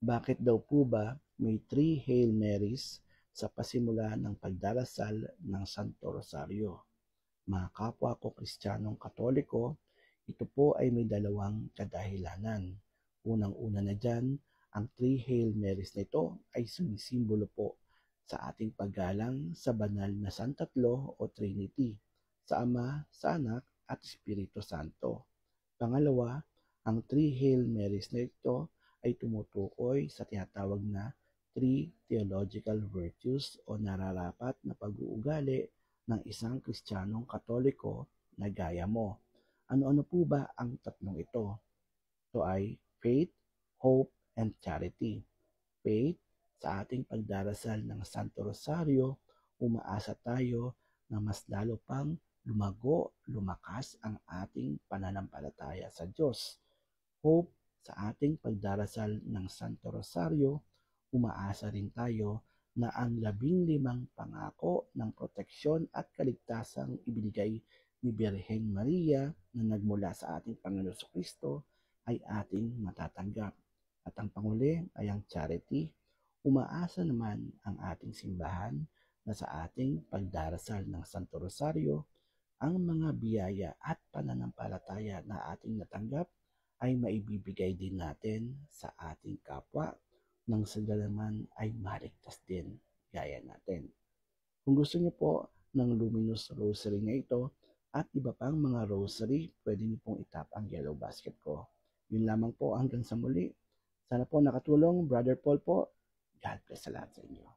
Bakit daw po ba may 3 Hail Marys sa pasimula ng pagdarasal ng Santo Rosario? Mga kapwa ko Kristiyanong Katoliko, ito po ay may dalawang kadahilanan. Unang-una na dyan, ang 3 Hail Marys na ito ay sumisimbolo po sa ating paggalang sa banal na Santatlo o Trinity, sa Ama, sa Anak, at Espiritu Santo. Pangalawa, ang 3 Hail Marys na ito ay tumutukoy sa tinatawag na 3 theological virtues o nararapat na pag-uugali ng isang Kristiyanong Katoliko na gaya mo. Ano-ano po ba ang tatlong ito? Ito ay faith, hope, and charity. Faith, sa ating pagdarasal ng Santo Rosario, umaasa tayo na mas lalo pang lumakas ang ating pananampalataya sa Diyos. Hope, sa ating pagdarasal ng Santo Rosario, umaasa rin tayo na ang 15 pangako ng proteksyon at kaligtasang ibinigay ni Birheng Maria na nagmula sa ating Panginoon Kristo ay ating matatanggap. At ang panghuli ay ang charity. Umaasa naman ang ating simbahan na sa ating pagdarasal ng Santo Rosario, ang mga biyaya at pananampalataya na ating natanggap ay maibibigay din natin sa ating kapwa nang sila naman ay maligtas din gaya natin. Kung gusto niyo po ng luminous rosary na ito at iba pang mga rosary, pwede niyo pong itap ang yellow basket ko. Yun lamang po, hanggang sa muli. Sana po nakatulong, Brother Paul po. God bless sa lahat sa inyo.